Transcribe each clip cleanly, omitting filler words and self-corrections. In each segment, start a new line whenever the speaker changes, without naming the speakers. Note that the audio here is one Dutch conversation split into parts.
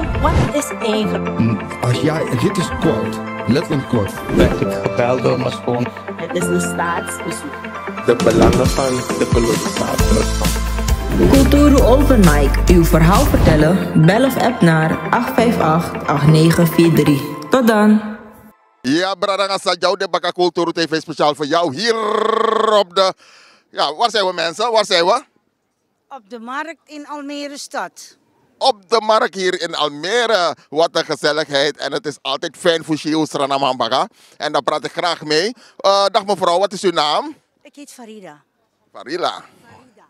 Kortom, wat is eigenlijk?
Dit is kort, letterlijk kort.
Werd ik gebeld door mijn schoon.
Het is een staatsbezoek.
De belangen van de kolonisator.
Kulturu Open Mic. Uw verhaal vertellen? Bel of app naar 858-8943. Tot dan.
Ja, brada, ga jou de Bakka Kulturu TV speciaal voor jou hier op de... Ja, waar zijn we mensen? Waar zijn we?
Op de markt in Almere stad.
Op de markt hier in Almere. Wat een gezelligheid. En het is altijd fijn voor Shio Sranamambaka. En daar praat ik graag mee. Dag mevrouw, wat is uw naam?
Ik heet Farida.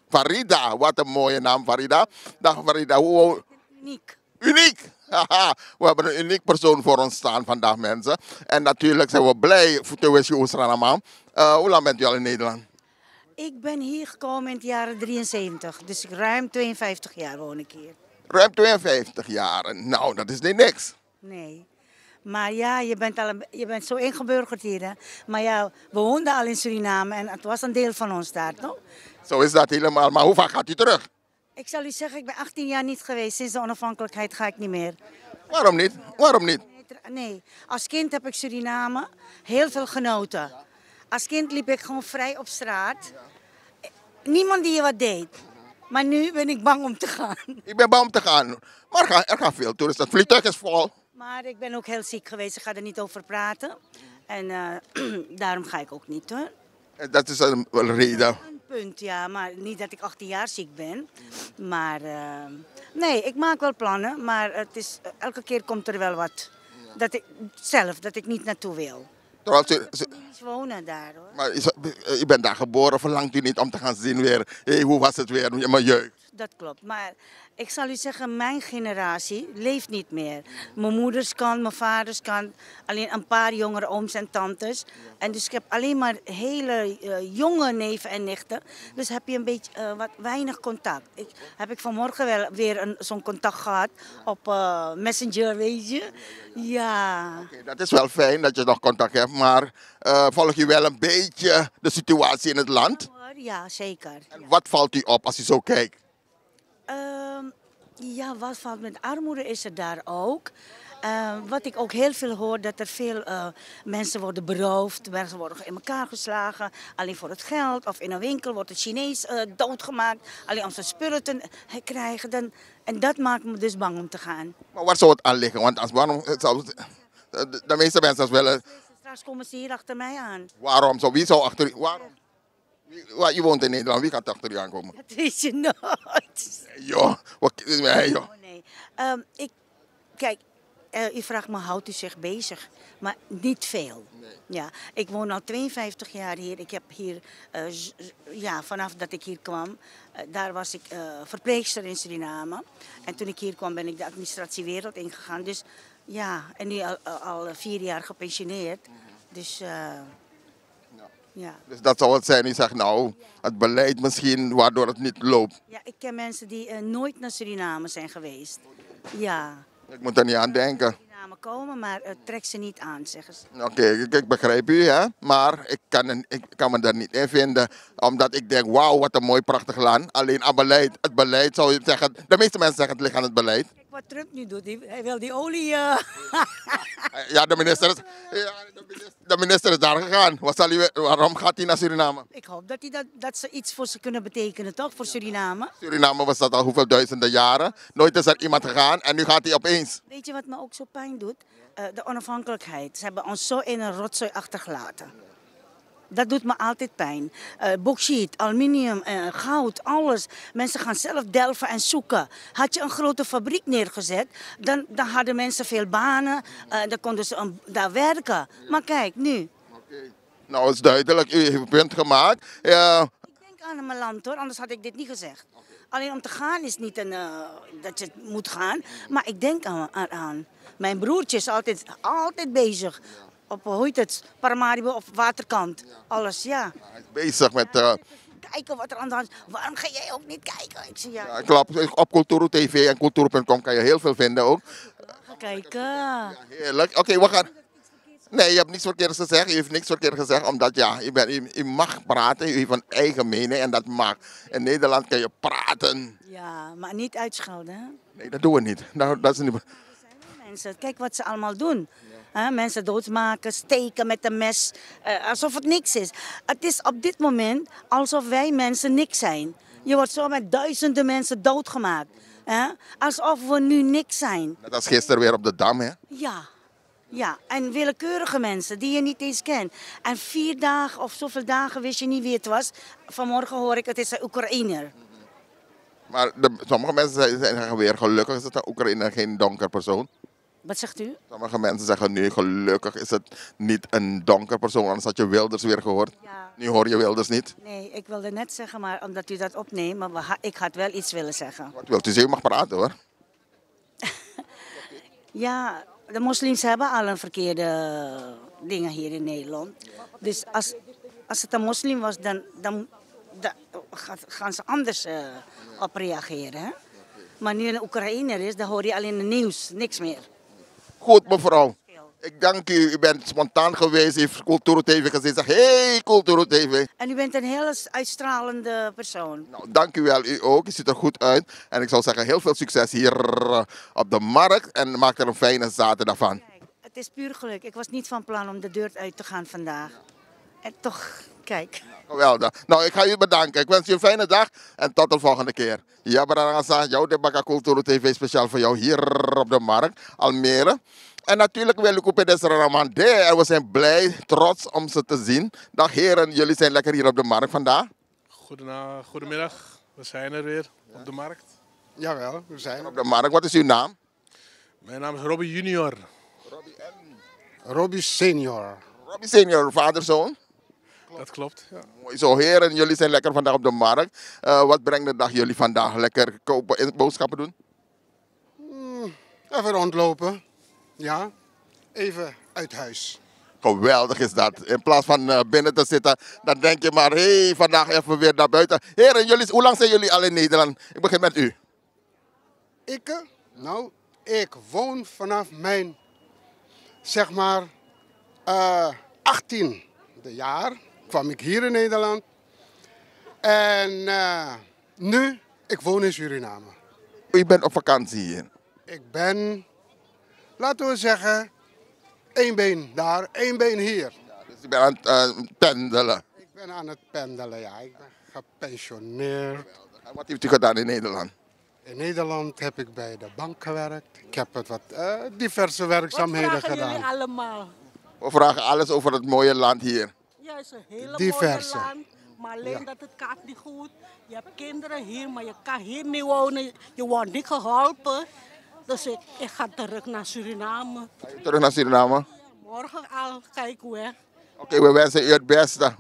Farida, wat een mooie naam Farida. Dag Farida, hoe...
Uniek.
Uniek! Haha, we hebben een uniek persoon voor ons staan vandaag mensen. En natuurlijk zijn we blij voor te Shio Sranamam. Hoe lang bent u al in Nederland?
Ik ben hier gekomen in het jaren 73. Dus ruim 52 jaar woon ik hier.
Ruim 52 jaar. Nou, dat is niet niks.
Nee. Maar ja, je bent zo ingeburgerd hier. Hè? Maar ja, we woonden al in Suriname en het was een deel van ons daar, toch?
Zo is dat helemaal. Maar hoe vaak gaat u terug?
Ik zal u zeggen, ik ben 18 jaar niet geweest. Sinds de onafhankelijkheid ga ik niet meer.
Waarom niet? Waarom niet?
Nee, als kind heb ik Suriname heel veel genoten. Als kind liep ik gewoon vrij op straat. Niemand die je wat deed. Maar nu ben ik bang om te gaan.
Ik ben bang om te gaan. Maar er gaan veel toeristen. Het vliegtuig is vol.
Maar ik ben ook heel ziek geweest. Ik ga er niet over praten. En daarom ga ik ook niet hoor.
Dat is een reden.
Een punt, ja. Maar niet dat ik 18 jaar ziek ben. Maar nee, ik maak wel plannen. Maar het is, elke keer komt er wel wat. Dat ik niet naartoe wil.
Terwijl
Ik wonen daar hoor.
maar je bent daar geboren. Verlangt u niet om te gaan zien weer. Hey, hoe was het weer in mijn jeugd?
Dat klopt. Maar ik zal u zeggen, mijn generatie leeft niet meer. Mijn moeders kant, mijn vaders kant. Alleen een paar jongere ooms en tantes. En dus ik heb alleen maar hele jonge neven en nichten. Dus heb je een beetje wat weinig contact. Heb ik vanmorgen wel weer zo'n contact gehad op Messenger, weet je. Ja.
Okay, dat is wel fijn dat je nog contact hebt. Maar volg je wel een beetje de situatie in het land?
Ja, zeker.
En wat valt u op als u zo kijkt?
Ja, wat valt met armoede is er daar ook. Wat ik ook heel veel hoor, dat er veel mensen worden beroofd. Mensen worden in elkaar geslagen, alleen voor het geld. Of in een winkel wordt het Chinees doodgemaakt, alleen om zijn spullen te krijgen. En dat maakt me dus bang om te gaan.
Maar waar zou het aan liggen? Want de meeste mensen willen...
Straks komen ze hier achter mij aan.
Waarom? Wie zou achter u... Waarom? Je woont in Nederland, wie gaat achter u aankomen?
Dat weet je nooit.
Joh, wat is mij, joh?
Oh, nee. Kijk, u vraagt me, houdt u zich bezig? Maar niet veel. Nee. Ja, ik woon al 52 jaar hier. Ik heb hier, vanaf dat ik hier kwam, daar was ik verpleegster in Suriname. En toen ik hier kwam ben ik de administratiewereld ingegaan. Dus ja, en nu al 4 jaar gepensioneerd. Dus... ja.
Dus dat zou het zijn, u zegt nou, het beleid misschien waardoor het niet loopt.
Ja, ik ken mensen die nooit naar Suriname zijn geweest. Ja.
Ik moet er niet aan denken.
Suriname komen, maar het trekt ze niet aan, zeggen ze.
Oké, ik begrijp u, hè? Maar ik kan me daar niet in vinden. Omdat ik denk, wauw, wat een mooi prachtig land. Alleen het beleid zou je zeggen, de meeste mensen zeggen het ligt aan het beleid.
Kijk wat Trump nu doet, hij wil die olie...
Ja, de minister is daar gegaan. Waarom gaat hij naar Suriname?
Ik hoop dat ze iets voor ze kunnen betekenen, toch? Voor Suriname.
Suriname was dat al hoeveel duizenden jaren. Nooit is er iemand gegaan en nu gaat hij opeens.
Weet je wat me ook zo pijn doet? De onafhankelijkheid. Ze hebben ons zo in een rotzooi achtergelaten. Dat doet me altijd pijn. Bauxiet, aluminium, goud, alles. Mensen gaan zelf delven en zoeken. Had je een grote fabriek neergezet, dan hadden mensen veel banen. Dan konden ze daar werken. Maar kijk, nu.
Okay. Nou, het is duidelijk. U heeft een punt gemaakt.
Ik denk aan mijn land hoor, anders had ik dit niet gezegd. Okay. Alleen om te gaan is niet dat je moet gaan. Maar ik denk aan. Mijn broertje is altijd bezig. Op, hoe heet het, Paramaribo of waterkant. Alles, ja.
Hij is bezig met...
Kijken wat er aan de hand is. Waarom ga jij ook niet kijken? Ik zeg,
ja, klopt. Op Kulturu TV en Kulturu.com kan je heel veel vinden ook.
Ga kijken.
Ja, heerlijk. Oké, we gaan... Nee, je hebt niks verkeerd gezegd. Je heeft niks verkeerd gezegd, omdat ja, je mag praten. Je heeft een eigen mening en dat mag. In Nederland kan je praten.
Ja, maar niet uitschelden. Hè?
Nee, dat doen we niet. Nou, dat is niet...
Mensen, kijk wat ze allemaal doen. Mensen doodmaken, steken met een mes, alsof het niks is. Het is op dit moment alsof wij mensen niks zijn. Je wordt zo met duizenden mensen doodgemaakt. Alsof we nu niks zijn.
Net als gisteren weer op de Dam, hè?
Ja, en willekeurige mensen die je niet eens kent. En 4 dagen of zoveel dagen wist je niet wie het was. Vanmorgen hoor ik, het is een Oekraïner.
Maar sommige mensen zeggen weer, gelukkig is het een Oekraïner, geen donker persoon.
Wat zegt u?
Sommige mensen zeggen nu, gelukkig is het niet een donker persoon, anders had je Wilders weer gehoord.
Ja.
Nu hoor je Wilders niet.
Nee, ik wilde net zeggen, maar omdat u dat opneemt, maar ik had wel iets willen zeggen.
Wat wilt u zeggen? U mag praten hoor.
Ja, de moslims hebben al een verkeerde dingen hier in Nederland. Dus als het een moslim was, dan gaan ze anders op reageren. Hè? Maar nu een Oekraïner is, dan hoor je alleen het nieuws, niks meer.
Goed mevrouw, ik dank u. U bent spontaan geweest, u heeft Cultuur TV gezien. Zeg, hey Cultuur TV.
En u bent een heel uitstralende persoon.
Nou, dank u wel, u ook. U ziet er goed uit. En ik zou zeggen, heel veel succes hier op de markt. En maak er een fijne zaterdag van.
Kijk, het is puur geluk. Ik was niet van plan om de deur uit te gaan vandaag. En toch, kijk.
Geweldig. Nou, ik ga u bedanken. Ik wens u een fijne dag en tot de volgende keer. Ja, Barangasa, jouw Debaka Cultuur TV speciaal voor jou hier op de markt, Almere. En natuurlijk wil ik op het restaurant en we zijn blij, trots om ze te zien. Dag heren, jullie zijn lekker hier op de markt vandaag.
Goedemiddag, we zijn er weer op de markt.
Jawel, we zijn
Op de markt, wat is uw naam?
Mijn naam is Robbie Junior.
Robbie Senior.
Robbie Senior, vader, zoon.
Dat klopt, ja.
Mooi zo, heren, jullie zijn lekker vandaag op de markt. Wat brengt de dag jullie vandaag? Lekker kopen en boodschappen doen?
Even rondlopen. Ja, even uit huis.
Geweldig is dat. In plaats van binnen te zitten, dan denk je maar, hé, vandaag even weer naar buiten. Heren, hoe lang zijn jullie al in Nederland? Ik begin met u.
Ik woon vanaf mijn, zeg maar, 18e jaar kwam ik hier in Nederland. En nu, ik woon in Suriname.
U bent op vakantie hier.
Ik ben, laten we zeggen, 1 been daar, 1 been hier.
Dus u bent aan het pendelen.
Ik ben aan het pendelen, ja. Ik ben gepensioneerd.
En wat heeft u gedaan in Nederland?
In Nederland heb ik bij de bank gewerkt. Ik heb wat diverse werkzaamheden
Wat vragen
gedaan.
jullie allemaal?
We vragen alles over het mooie land hier.
Ja, het is een hele
Diverse.
mooie land. Maar alleen dat het gaat niet goed. Je hebt kinderen hier, maar je kan hier niet wonen. Je wordt niet geholpen. Dus ik ga terug naar Suriname.
Terug naar Suriname.
Morgen al, kijk hoe hè.
Oké, we wensen u het beste.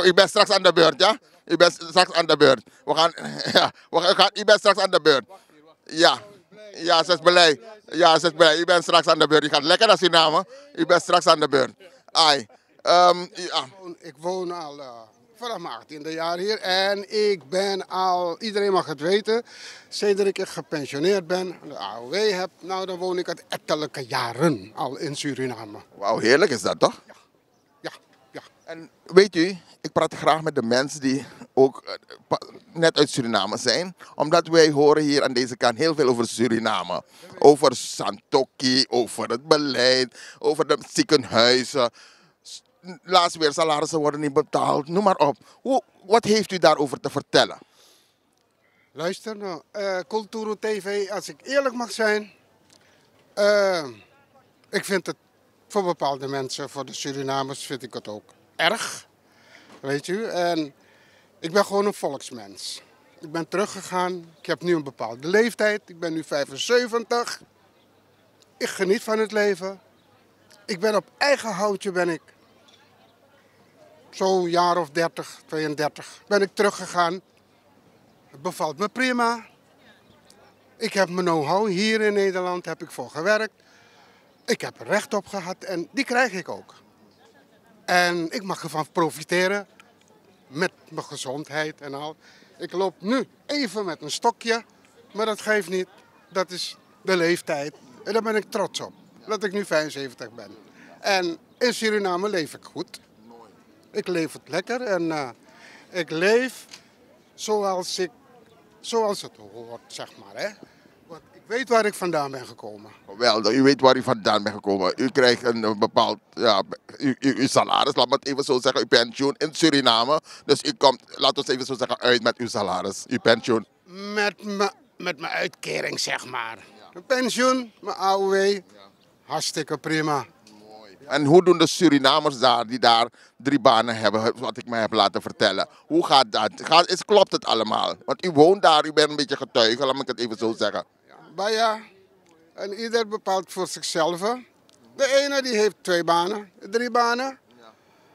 U bent straks aan de beurt, ja? U bent straks aan de beurt. U bent straks aan de beurt. Ja. Ja, ze is blij. Ja, ze is blij. U bent straks aan de beurt. U gaat lekker naar Suriname. U bent straks aan de beurt. Ai. Ja.
Ik woon al vanaf mijn 18e jaar hier. En ik ben al, iedereen mag het weten, sinds ik gepensioneerd ben, de AOW heb, nou dan woon ik al ettelijke jaren al in Suriname.
Wauw, heerlijk is dat toch?
Ja.
En weet u, ik praat graag met de mensen die ook net uit Suriname zijn. Omdat wij horen hier aan deze kant heel veel over Suriname. Over Santoki, over het beleid, over de ziekenhuizen. Laatst weer, salarissen worden niet betaald, noem maar op. Wat heeft u daarover te vertellen?
Luister nou, Cultuur TV, als ik eerlijk mag zijn, ik vind het voor bepaalde mensen, voor de Surinamers, vind ik het ook erg. Weet u, en ik ben gewoon een volksmens. Ik ben teruggegaan, ik heb nu een bepaalde leeftijd, ik ben nu 75. Ik geniet van het leven. Ik ben op eigen houtje, ben ik zo'n jaar of 30, 32, ben ik teruggegaan. Het bevalt me prima. Ik heb mijn know-how hier in Nederland, heb ik voor gewerkt. Ik heb er recht op gehad en die krijg ik ook. En ik mag ervan profiteren met mijn gezondheid en al. Ik loop nu even met een stokje, maar dat geeft niet. Dat is de leeftijd en daar ben ik trots op, dat ik nu 75 ben. En in Suriname leef ik goed. Ik leef het lekker en ik leef zoals het hoort, zeg maar. Hè? Want ik weet waar ik vandaan ben gekomen.
Geweldig, u weet waar u vandaan bent gekomen. U krijgt een bepaald uw salaris, laat me het even zo zeggen, uw pensioen in Suriname. Dus u komt, laten we het even zo zeggen, uit met uw salaris, uw pensioen.
Met mijn uitkering, zeg maar. Mijn pensioen, mijn AOW, hartstikke prima.
En hoe doen de Surinamers daar, die daar 3 banen hebben, wat ik me heb laten vertellen? Hoe gaat dat? Klopt het allemaal? Want u woont daar, u bent een beetje getuige, laat me het even zo zeggen.
Maar ja, en ieder bepaalt voor zichzelf. Hè. De ene die heeft 2 banen, 3 banen.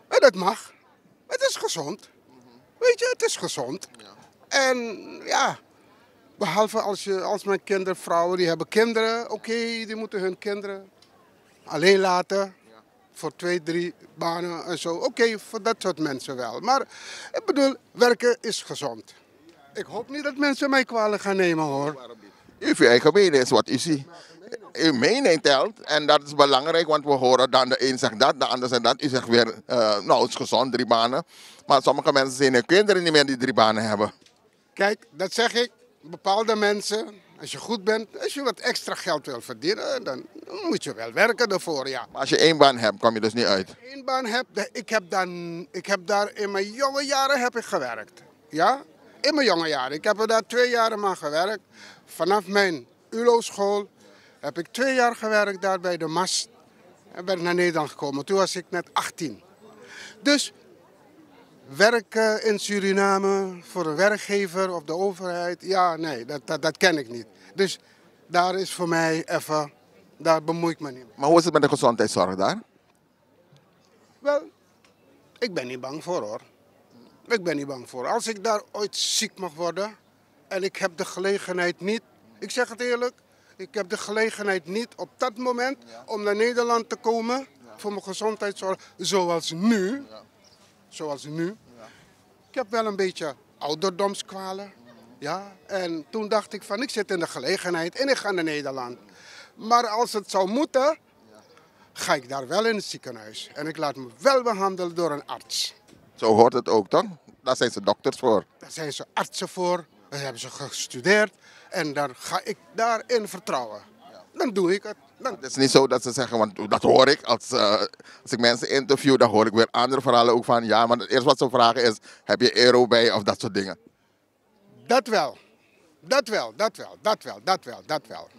En dat mag. Het is gezond. Weet je, het is gezond. En ja, behalve als mijn vrouwen die hebben kinderen, oké, die moeten hun kinderen alleen laten. Voor 2, 3 banen en zo. Oké, voor dat soort mensen wel. Maar ik bedoel, werken is gezond. Ik hoop niet dat mensen mij kwalijk gaan nemen, hoor.
U heeft uw eigen mening, is wat u ziet. Uw mening telt en dat is belangrijk, want we horen dan de een zegt dat, de ander zegt dat. U zegt weer, nou het is gezond, 3 banen. Maar sommige mensen zien hun kinderen niet meer die 3 banen hebben.
Kijk, dat zeg ik. Bepaalde mensen, als je goed bent, als je wat extra geld wil verdienen, dan moet je wel werken ervoor, ja.
Maar als je 1 baan hebt, kom je dus niet uit.
1 baan heb, ik heb daar in mijn jonge jaren heb ik gewerkt. Ja, in mijn jonge jaren. Ik heb er daar 2 jaar aan gewerkt. Vanaf mijn ULO-school heb ik 2 jaar gewerkt daar bij de mast. En ben ik naar Nederland gekomen. Toen was ik net 18. Dus werken in Suriname voor een werkgever of de overheid, ja, nee, dat ken ik niet. Dus daar is voor mij even, daar bemoei ik me niet mee.
Maar hoe is het met de gezondheidszorg daar?
Wel, ik ben niet bang voor, hoor. Ik ben niet bang voor. Als ik daar ooit ziek mag worden en ik heb de gelegenheid niet, ik zeg het eerlijk, ik heb de gelegenheid niet op dat moment om naar Nederland te komen voor mijn gezondheidszorg zoals nu. Zoals nu. Ik heb wel een beetje ouderdomskwalen. Ja? En toen dacht ik van, ik zit in de gelegenheid en ik ga naar Nederland. Maar als het zou moeten, ga ik daar wel in het ziekenhuis. En ik laat me wel behandelen door een arts.
Zo hoort het ook, toch? Daar zijn ze dokters voor.
Daar zijn ze artsen voor. Daar hebben ze gestudeerd. En daar ga ik daarin vertrouwen. Dan doe ik het.
Het is niet zo dat ze zeggen, want dat hoor ik. Als ik mensen interview, dan hoor ik weer andere verhalen ook van. Ja, maar het eerste wat ze vragen is, heb je euro bij of dat soort dingen?
Dat wel. Dat wel.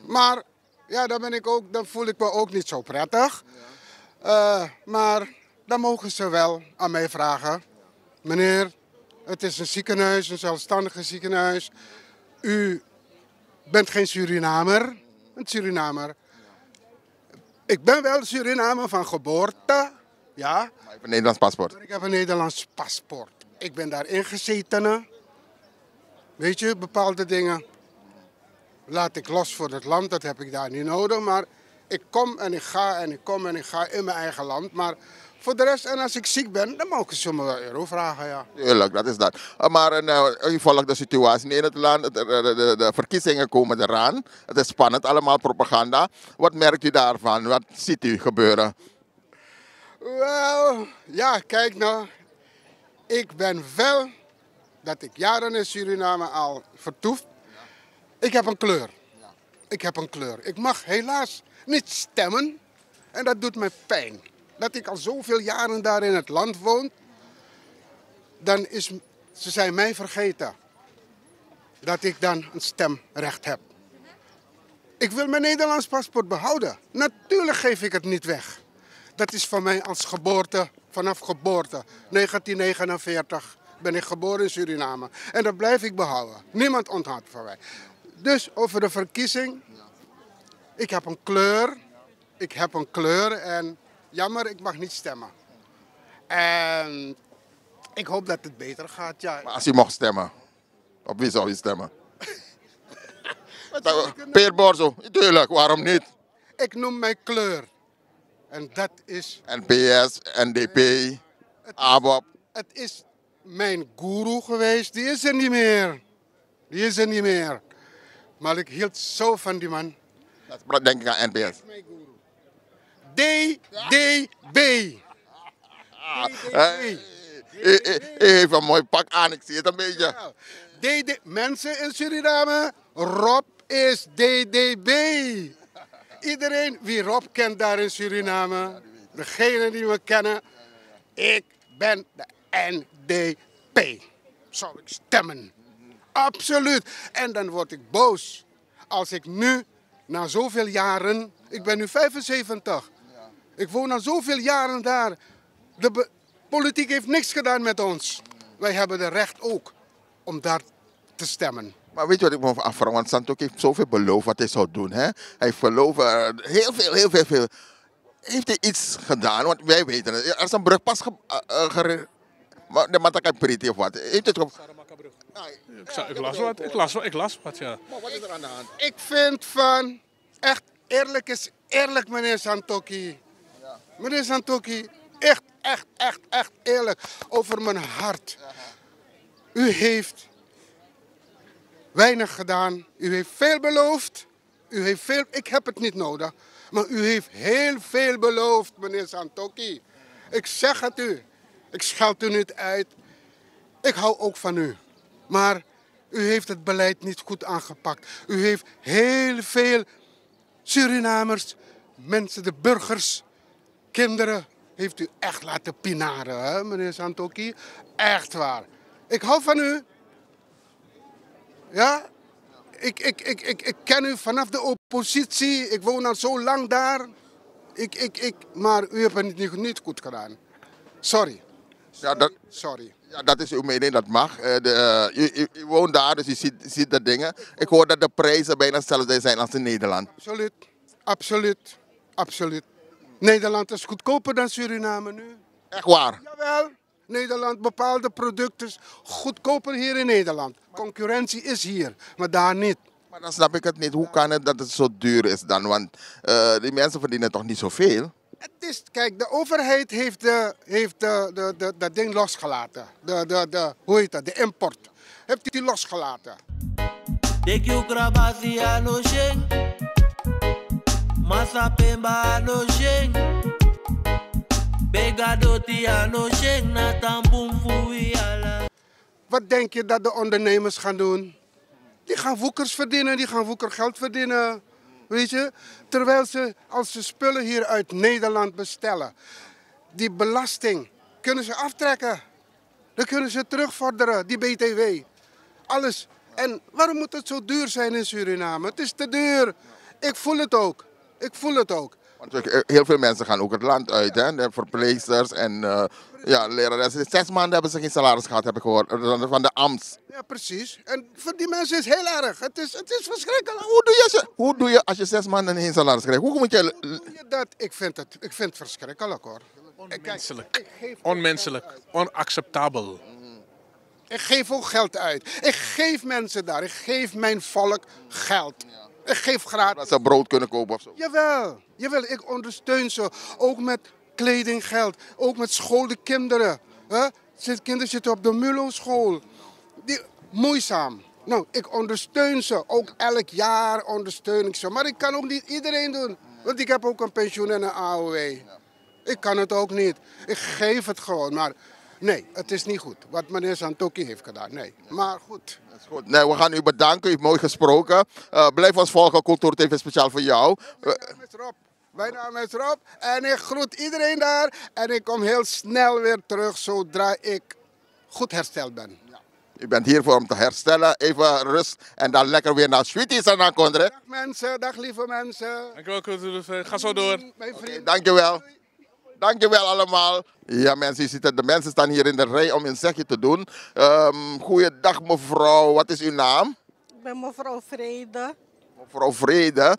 Maar ja, dan voel ik me ook niet zo prettig. Maar dan mogen ze wel aan mij vragen. Meneer, het is een ziekenhuis, een zelfstandige ziekenhuis. U bent geen Surinamer. Een Surinamer. Ik ben wel Surinamer van geboorte. Ja.
Maar je hebt een Nederlands paspoort.
Maar ik heb een Nederlands paspoort. Ik ben daarin gezeten. Weet je, bepaalde dingen laat ik los voor het land. Dat heb ik daar niet nodig. Maar ik kom en ik ga en ik kom en ik ga in mijn eigen land. Maar voor de rest, en als ik ziek ben, dan mogen ze me wel euro vragen, ja.
Tuurlijk, dat is dat. Maar u volgt de situatie in het land. De verkiezingen komen eraan. Het is spannend, allemaal propaganda. Wat merkt u daarvan? Wat ziet u gebeuren?
Wel, ja, kijk nou. Ik ben wel, dat ik jaren in Suriname al vertoef. Ik heb een kleur. Ik mag helaas niet stemmen. En dat doet me pijn. Dat ik al zoveel jaren daar in het land woon. Ze zijn mij vergeten. Dat ik dan een stemrecht heb. Ik wil mijn Nederlands paspoort behouden. Natuurlijk geef ik het niet weg. Dat is van mij als geboorte, vanaf geboorte. 1949 ben ik geboren in Suriname. En dat blijf ik behouden. Niemand onthoudt van mij. Dus over de verkiezing. Ik heb een kleur en jammer, ik mag niet stemmen. En ik hoop dat het beter gaat, ja.
Maar als u mocht stemmen, op wie zou u stemmen? Peer Borzo, natuurlijk, waarom niet?
Ik noem mijn kleur. En dat is...
NPS, NDP, ABOP.
Het is mijn goeroe geweest, die is er niet meer. Maar ik hield zo van die man.
Dat denk ik aan NPS.
DDB.
Even een mooi pak aan, ik zie het een beetje.
Mensen in Suriname, Rob is DDB. Iedereen wie Rob kent daar in Suriname, degenen die we kennen, ik ben de NDP. Zou ik stemmen? Absoluut. En dan word ik boos als ik nu, na zoveel jaren, ik ben nu 75, ik woon al zoveel jaren daar. De politiek heeft niks gedaan met ons. Wij hebben het recht ook om daar te stemmen.
Maar weet je wat ik me afvraag? Want Santokki heeft zoveel beloofd wat hij zou doen. Hè? Hij heeft beloofd heel veel. Heeft hij iets gedaan? Want wij weten het. Er is een brug pas de Matakai Priti of wat. Heeft het
Ik las wat, ja.
Maar wat is er aan de hand?
Ik vind van, echt eerlijk is eerlijk, meneer Santokki. Ja. Meneer Santokki, echt eerlijk, over mijn hart. U heeft weinig gedaan. U heeft veel beloofd. Ik heb het niet nodig. Maar u heeft heel veel beloofd, meneer Santokki. Ik zeg het u. Ik scheld u niet uit. Ik hou ook van u. Maar u heeft het beleid niet goed aangepakt. U heeft heel veel Surinamers, mensen, de burgers, kinderen, heeft u echt laten pinaren, hè, meneer Santokki. Echt waar. Ik hou van u. Ja, ik ken u vanaf de oppositie. Ik woon al zo lang daar. Maar u hebt het niet goed gedaan. Sorry.
Ja,
Sorry.
Ja, dat is uw mening, dat mag. U woont daar, dus u ziet de dingen. Ik hoor dat de prijzen bijna hetzelfde zijn als in Nederland.
Absoluut. Nederland is goedkoper dan Suriname nu.
Echt waar?
Jawel. Nederland, bepaalde producten goedkoper hier in Nederland. Concurrentie is hier, maar daar niet.
Maar dan snap ik het niet. Hoe kan het dat het zo duur is dan? Want die mensen verdienen toch niet zoveel?
Het is, kijk, de overheid heeft dat ding losgelaten. Hoe heet dat? De import. Heeft die losgelaten. Wat denk je dat de ondernemers gaan doen? Die gaan woekers verdienen, die gaan woekergeld verdienen. Weet je? Terwijl als ze spullen hier uit Nederland bestellen, die belasting kunnen ze aftrekken. Dan kunnen ze terugvorderen, die BTW. Alles. En waarom moet het zo duur zijn in Suriname? Het is te duur. Ik voel het ook.
Want heel veel mensen gaan ook het land uit, hè? De verpleegsters en leraressen. 6 maanden hebben ze geen salaris gehad, heb ik gehoord, van de AMS.
Ja, precies. En voor die mensen is het heel erg. Het is verschrikkelijk.
Hoe doe je als je 6 maanden geen salaris krijgt? Hoe moet je...
Hoe doe je dat? Ik vind het verschrikkelijk, hoor.
Onmenselijk. Onacceptabel.
Ik geef ook geld uit. Ik geef mensen daar. Ik geef mijn volk geld. Ik geef gratis.
Dat ze brood kunnen kopen of zo.
Jawel. Ik ondersteun ze. Ook met kledinggeld. Ook met school, de kinderen. Kinderen zitten op de MULO-school. Moeizaam. Nou, ik ondersteun ze. Ook elk jaar ondersteun ik ze. Maar ik kan ook niet iedereen doen. Want ik heb ook een pensioen en een AOW. Ik kan het ook niet. Ik geef het gewoon. Maar nee, het is niet goed. Wat meneer Santokki heeft gedaan. Nee. Maar goed.
Dat is goed. Nee, we gaan u bedanken. U heeft mooi gesproken. Blijf ons volgen. Cultuur TV speciaal voor jou.
Mijn naam is Rob. En ik groet iedereen daar. En ik kom heel snel weer terug zodra ik goed hersteld ben.
U bent hier voor om te herstellen. Even rust en dan lekker weer naar Sweeties en dan Kondre.
Dag mensen, dag lieve mensen.
Dankjewel, ga zo door.
Mijn vriend.
Dankjewel. Dankjewel allemaal. Ja mensen, je ziet het, de mensen staan hier in de rij om een zegje te doen. Goeiedag mevrouw, wat is uw naam?
Ik ben mevrouw Vrede.
Mevrouw Vrede,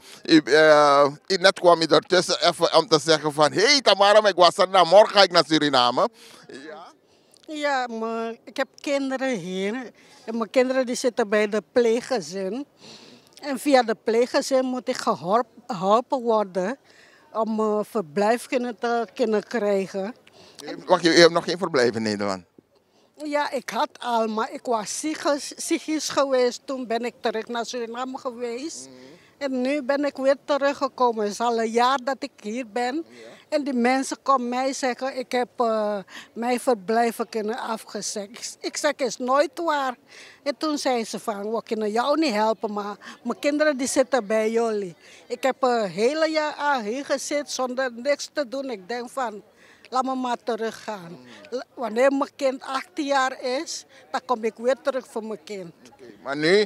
net kwam je ertussen even om te zeggen van... Hey Tamara, ik was er, nou, morgen ga ik naar Suriname. Ja.
Ja, maar ik heb kinderen hier. En mijn kinderen die zitten bij de pleeggezin. En via de pleeggezin moet ik geholpen worden om verblijf te kunnen krijgen.
Wacht, u hebt nog geen verblijf in Nederland?
Ja, ik had al, maar ik was psychisch geweest. Toen ben ik terug naar Suriname geweest. En nu ben ik weer teruggekomen. Het is al een jaar dat ik hier ben. En die mensen komen mij zeggen, ik heb mijn verblijven kunnen afgezegd. Ik zeg, is nooit waar. En toen zei ze van, we kunnen jou niet helpen, maar mijn kinderen die zitten bij jullie. Ik heb een hele jaar aan hier gezeten zonder niks te doen. Ik denk van, laat me maar teruggaan. Wanneer mijn kind 18 jaar is, dan kom ik weer terug voor mijn kind.
Maar nu,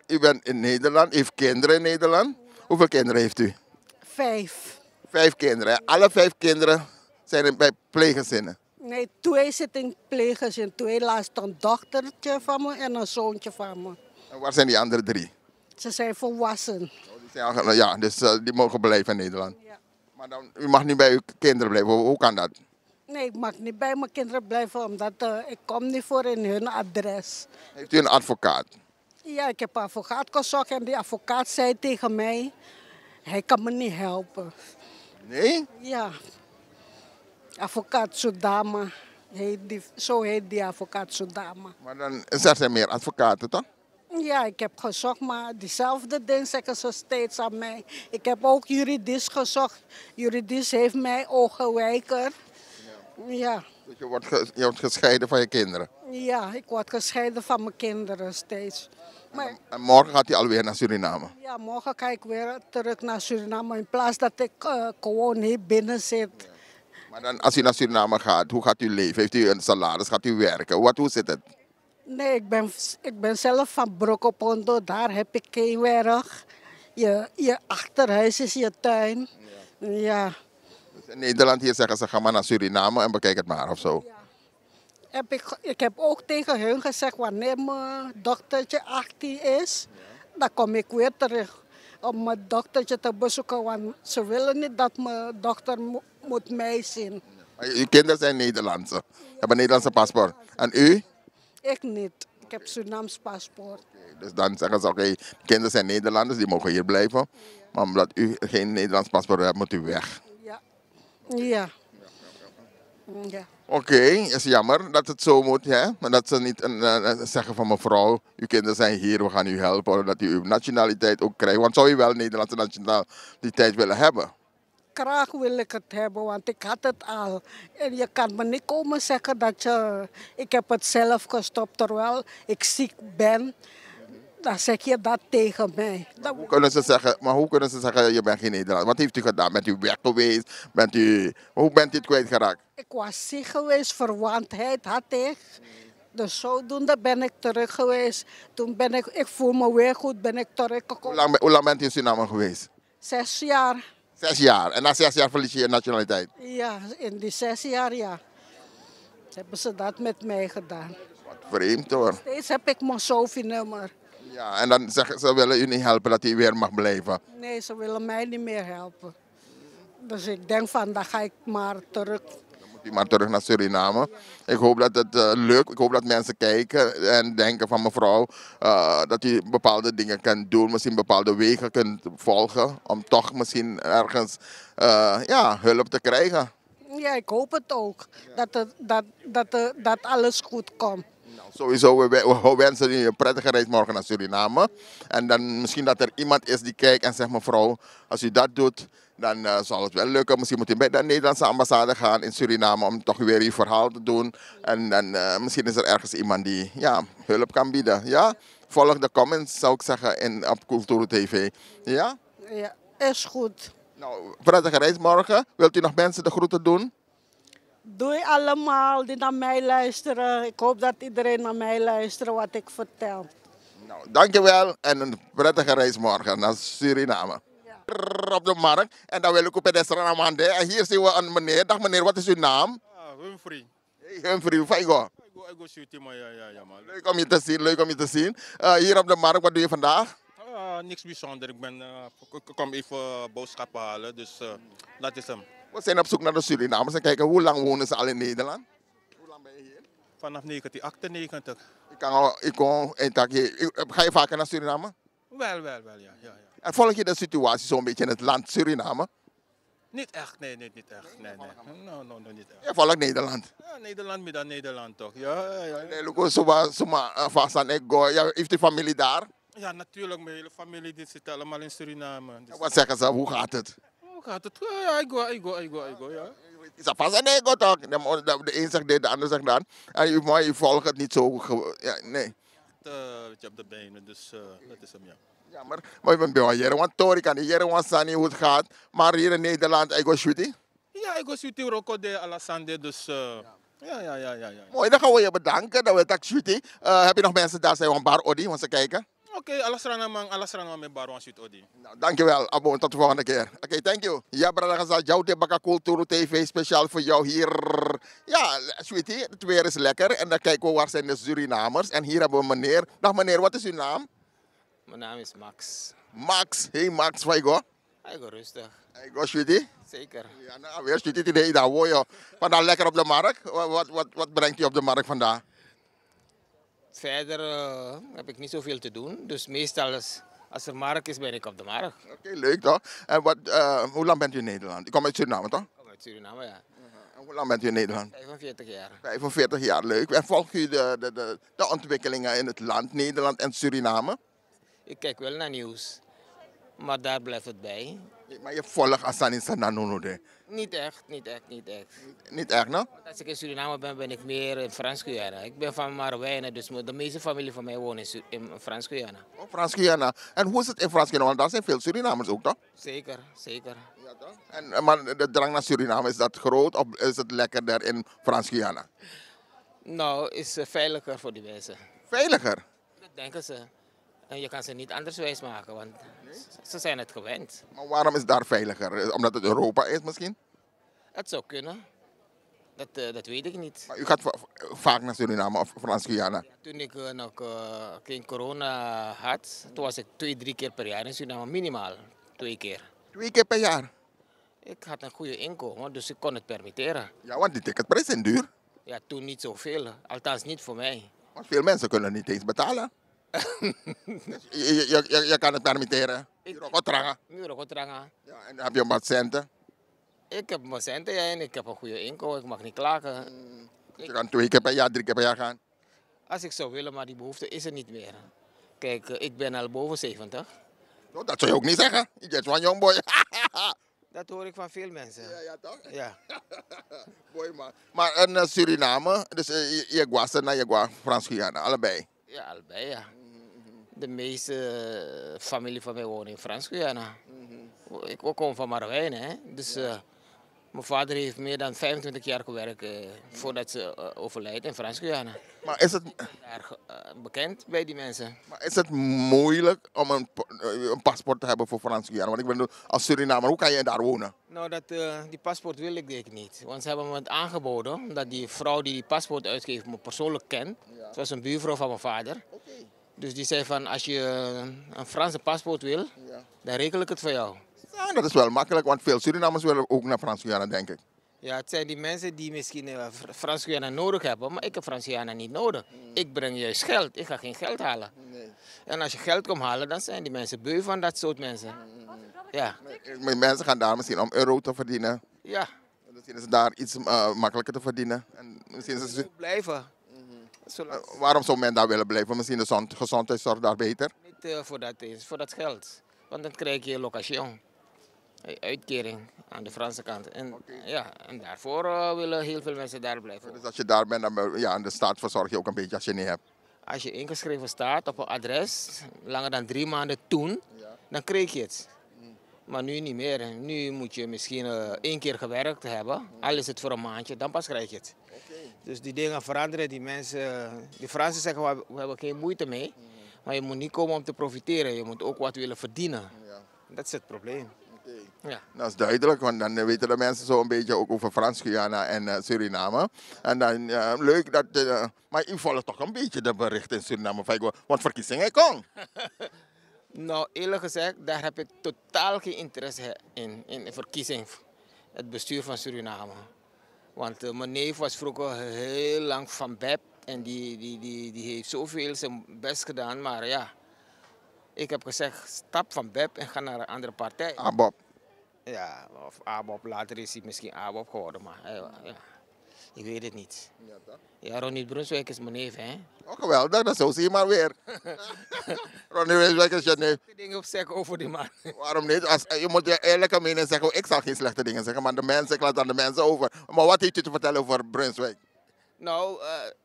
u bent in Nederland, u heeft kinderen in Nederland. Hoeveel kinderen heeft u?
5.
5 kinderen. Hè? Alle 5 kinderen zijn bij pleeggezinnen.
Nee, 2 zitten in pleeggezin. 2 laatst een dochtertje van me en een zoontje van me.
En waar zijn die andere 3?
Ze zijn volwassen.
Die zijn ja, dus die mogen blijven in Nederland. Ja. Maar dan, u mag niet bij uw kinderen blijven. Hoe kan dat?
Nee, ik mag niet bij mijn kinderen blijven, omdat ik kom niet voor in hun adres.
Heeft u een advocaat?
Ja, ik heb een advocaat gezocht en die advocaat zei tegen mij, hij kan me niet helpen.
Nee?
Ja. Advocaat Sudama, zo heet die advocaat Sudama.
Maar dan er zijn meer advocaten, toch?
Ja, ik heb gezocht, maar diezelfde ding zeggen ze steeds aan mij. Ik heb ook juridisch gezocht. Juridisch heeft mij ooggewijker. Ja.
Dus je wordt gescheiden van je kinderen?
Ja, ik word gescheiden van mijn kinderen steeds. Maar,
en morgen gaat hij alweer naar Suriname?
Ja, morgen ga ik weer terug naar Suriname in plaats dat ik gewoon hier binnen zit. Ja.
Maar dan, als u naar Suriname gaat, hoe gaat u leven? Heeft u een salaris? Gaat u werken? Hoe zit het?
Nee, ik ben zelf van Brokopondo. Daar heb ik geen werk. Je achterhuis is je tuin. Ja.
Dus in Nederland hier zeggen ze, ga maar naar Suriname en bekijk het maar of zo.
Ja. Ik heb ook tegen hun gezegd, wanneer mijn dochtertje 18 is, dan kom ik weer terug om mijn dochtertje te bezoeken. Want ze willen niet dat mijn dochter moet mij zien.
Maar uw kinderen zijn Nederlandse, hebben een Nederlandse paspoort. En u?
Ik niet. Ik heb Surinaams paspoort.
Dus dan zeggen ze, oké, kinderen zijn Nederlanders, die mogen hier blijven. Maar omdat u geen Nederlands paspoort hebt, moet u weg.
Ja. Ja. Ja.
Oké, is jammer dat het zo moet, hè? Maar dat ze niet zeggen van mevrouw, uw kinderen zijn hier, we gaan u helpen, dat u uw nationaliteit ook krijgt. Want zou u wel Nederlandse nationaliteit willen hebben?
Graag wil ik het hebben, want ik had het al. En je kan me niet komen zeggen dat ik heb het zelf gestopt terwijl ik ziek ben. Dan zeg je dat tegen mij.
Hoe kunnen ze zeggen, je bent geen Nederlander? Wat heeft u gedaan? Bent u weg geweest? Hoe bent u het kwijtgeraakt?
Ik was ziek geweest, verwantheid had ik. Dus zodoende ben ik terug geweest. Toen ik voel me weer goed, ben ik teruggekomen.
Hoe lang bent u in Suriname geweest?
6 jaar.
6 jaar. En na 6 jaar verlies je je nationaliteit?
Ja, in die 6 jaar, ja. Hebben ze dat met mij gedaan.
Wat vreemd hoor.
Steeds heb ik mijn SOFI-nummer.
Ja, en dan zeggen ze willen u niet helpen dat u weer mag blijven?
Nee, ze willen mij niet meer helpen. Dus ik denk van, dan ga ik maar terug.
Dan moet u maar terug naar Suriname. Ik hoop dat het lukt. Ik hoop dat mensen kijken en denken van mevrouw, dat u bepaalde dingen kunt doen. Misschien bepaalde wegen kunt volgen. Om toch misschien ergens hulp te krijgen.
Ja, ik hoop het ook. Dat alles goed komt.
Nou, sowieso, we wensen u een prettige reis morgen naar Suriname. En dan misschien dat er iemand is die kijkt en zegt, mevrouw, als u dat doet, dan zal het wel lukken. Misschien moet u bij de Nederlandse ambassade gaan in Suriname om toch weer uw verhaal te doen. En dan misschien is er ergens iemand die hulp kan bieden. Ja? Volg de comments, zou ik zeggen, op Cultuur TV. Ja?
Ja, is goed.
Nou, prettige reis morgen. Wilt u nog mensen de groeten doen?
Doei allemaal die naar mij luisteren. Ik hoop dat iedereen naar mij luistert wat ik vertel.
Nou, dankjewel en een prettige reis morgen naar Suriname. Ja. Op de markt. En dan wil ik op het restaurant. En hier zien we een meneer. Dag meneer, wat is uw naam?
Humphrey.
Hey Humphrey, hoe ga je?
Ik go shooten, maar ja man.
Leuk om je te zien, hier op de markt, wat doe je vandaag?
Niks bijzonder. Ik kom even boodschappen halen, dus dat is hem.
We zijn op zoek naar de Surinamers en kijken hoe lang wonen ze al in Nederland. Hoe lang ben je hier?
Vanaf 1998.
Ga je vaker naar Suriname?
Wel, ja.
En volg je de situatie zo'n beetje in het land Suriname?
Niet echt, nee, niet echt. Nee. No, niet echt.
Je volgt Nederland?
Ja, Nederland, Nederland toch, ja.
Heeft u familie daar?
Ja, natuurlijk. Mijn hele familie die zit allemaal in Suriname. Dus...
Wat zeggen ze? Hoe gaat het?
Hoe gaat het? Ja, ik go, ja.
Is dat vast? Nee, go toch? De een zegt dit, de ander zegt dat. En maar je volgt het niet zo. Ja, nee.
Weet je, op de benen, dus dat is hem, ja.
Ja, maar ik ben bij hier, want Tori kan hier, want Sani hoe het gaat. Maar hier in Nederland, ik was shooting.
Ja, ik was shooting Rocco de Alassane, dus ja.
Mooi, dan gaan we je bedanken. Dat we dat shooting. Heb je nog mensen daar zijn van Bar Odi, want ze kijken?
Oké, Alassane met Baron shoot Odi.
Nou, dankjewel, Abo, tot de volgende keer. Oké, thank you. Ja, brada, gezegd, jouw Tebaka Culturo TV, speciaal voor jou hier. Ja, sweetie, het weer is lekker. En dan kijken we waar zijn de Surinamers. En hier hebben we meneer. Dag meneer, wat is uw naam?
Mijn naam is Max.
Max, hey Max, waar je?
Ik ga rustig.
Ik ga sweetie.
Zeker.
Ja, nou, weer sweetie today, daar hoor je. Vandaag lekker op de markt. Wat brengt u op de markt vandaag?
Verder heb ik niet zoveel te doen. Dus meestal als er markt is, ben ik op de markt.
Oké, leuk toch? En hoe lang bent u in Nederland? Ik kom uit Suriname toch?
Ik kom uit Suriname, ja.
En hoe lang bent u in Nederland?
45 jaar.
45 jaar, leuk. En volgt u de ontwikkelingen in het land, Nederland en Suriname?
Ik kijk wel naar nieuws. Maar daar blijft het bij.
Maar je volgt Asani Sananonode?
Niet echt.
Niet echt, no?
Als ik in Suriname ben, ben ik meer in Frans-Guyana. Ik ben van Marowijnen, dus de meeste familie van mij woont in Frans-Guyana.
Oh, Frans-Guyana. En hoe is het in Frans-Guyana? Want daar zijn veel Surinamers ook, toch?
Zeker.
Ja, toch? Maar de drang naar Suriname, is dat groot of is het lekkerder in Frans-Guyana?
Nou, is veiliger voor die mensen.
Veiliger?
Dat denken ze. En je kan ze niet anders wijs maken, want ze zijn het gewend.
Maar waarom is daar veiliger? Omdat het Europa is misschien?
Het zou kunnen. Dat weet ik niet.
Maar u gaat vaak naar Suriname of Frans-Guyana?
Toen ik nog geen corona had, toen was ik 2-3 keer per jaar in Suriname, minimaal 2 keer.
2 keer per jaar?
Ik had een goede inkomen, dus ik kon het permitteren.
Ja, want die ticketprijs zijn duur.
Ja, toen niet zoveel. Althans niet voor mij.
Want veel mensen kunnen niet eens betalen. je kan het permitteren.
Murokotranga.
Ja, en dan heb je wat centen.
Ik heb mijn centen en ik heb een goede inkomen. Ik mag niet klagen.
Je kan 2 keer per jaar, 3 keer per jaar gaan.
Als ik zou willen, maar die behoefte is er niet meer. Kijk, ik ben al boven 70.
Oh, dat zou je ook niet zeggen. Je bent een jong boy.
Dat hoor ik van veel mensen.
Ja, toch?
Ja.
Mooi man. Maar in Suriname, dus je was en je was Frans-Guyana, allebei?
Ja, allebei ja. De meeste familie van mij woont in Frans-Guyana. Ik kom van Marowijnen, hè. Dus mijn vader heeft meer dan 25 jaar gewerkt voordat ze overlijdt in Frans-Guyana.
Maar is het...
Daar, bekend bij die mensen.
Maar is het moeilijk om een paspoort te hebben voor Frans-Guyana? Want ik bedoel, als Surinamer, hoe kan je daar wonen?
Nou, die paspoort wil ik niet. Want ze hebben me het aangeboden, dat die vrouw die paspoort uitgeeft me persoonlijk kent. Het was een buurvrouw van mijn vader. Dus die zei van, als je een Franse paspoort wil, dan regel ik het voor jou.
Ja, dat is wel makkelijk, want veel Surinamers willen ook naar Frans-Guyana, denk ik.
Ja, het zijn die mensen die misschien Frans-Guyana nodig hebben, maar ik heb Frans-Guyana niet nodig. Ik breng juist geld, ik ga geen geld halen. En als je geld komt halen, dan zijn die mensen beu van dat soort mensen. Ja.
Mensen gaan daar misschien om euro te verdienen.
Ja.
Misschien is het daar iets makkelijker te verdienen. En misschien is het...
blijven.
Waarom zou men daar willen blijven? Misschien de gezondheidszorg daar beter?
Niet voor dat geld. Want dan krijg je location. Uitkering aan de Franse kant. En, ja, en daarvoor willen heel veel mensen daar blijven.
Dus als je daar bent, dan ja, de staat verzorg je ook een beetje als je niet hebt.
Als je ingeschreven staat op een adres, langer dan 3 maanden toen, dan kreeg je het. Maar nu niet meer. Nu moet je misschien 1 keer gewerkt hebben, al is het voor een maandje, dan pas krijg je het. Dus die dingen veranderen, die mensen, die Fransen zeggen we hebben geen moeite mee, maar je moet niet komen om te profiteren, je moet ook wat willen verdienen. Dat is het probleem. Ja.
Dat is duidelijk, want dan weten de mensen zo een beetje ook over Frans-Guyana en Suriname. En dan leuk dat... maar u volgt toch een beetje de berichten in Suriname, want verkiezingen komen.
Nou, eerlijk gezegd, daar heb ik totaal geen interesse in de verkiezing. Het bestuur van Suriname. Want mijn neef was vroeger heel lang van BEP en die heeft zoveel zijn best gedaan, maar ja... Ik heb gezegd, stap van BEP en ga naar een andere partij.
ABOP.
Ja, of ABOP. Later is hij misschien ABOP geworden. Maar, ja. Ik weet het niet. Ja, Ronnie Brunswijk is mijn neef, hè?
Oh, geweldig, dat zo zie je maar weer. Ronnie Brunswijk is je neef.
Dingen op zeggen over die man.
Waarom niet? Je moet je eerlijke mening zeggen. Ik zal geen slechte dingen zeggen, maar ik laat aan de mensen over. Maar wat heeft u te vertellen over Brunswijk?
Nou,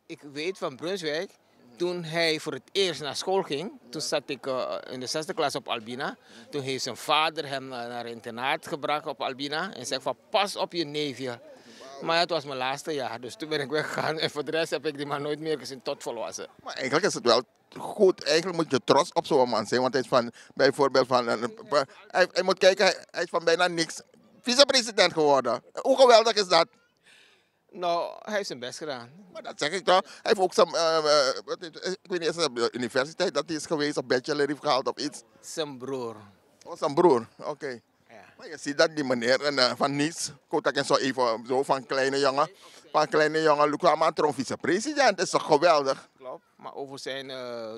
ik weet van Brunswijk, toen hij voor het eerst naar school ging, toen zat ik in de 6e klas op Albina. Toen heeft zijn vader hem naar internaat gebracht op Albina en zei van pas op je neefje. Maar het was mijn laatste jaar, dus toen ben ik weggegaan en voor de rest heb ik die man nooit meer gezien tot volwassen.
Maar eigenlijk is het wel goed, eigenlijk moet je trots op zo'n man zijn, want hij is van, bijvoorbeeld van, hij moet kijken, hij is van bijna niks vicepresident geworden. Hoe geweldig is dat?
Nou, hij heeft zijn best gedaan.
Maar dat zeg ik toch. Hij heeft ook zijn, ik weet niet, is het op de universiteit dat hij is geweest, of bachelor heeft gehaald of iets?
Zijn broer.
Oh, zijn broer, oké. Ja. Maar je ziet dat die meneer van niets, ik zo even zo van kleine jongen, kwam aan troon vicepresident, is toch geweldig?
Klopt, maar over zijn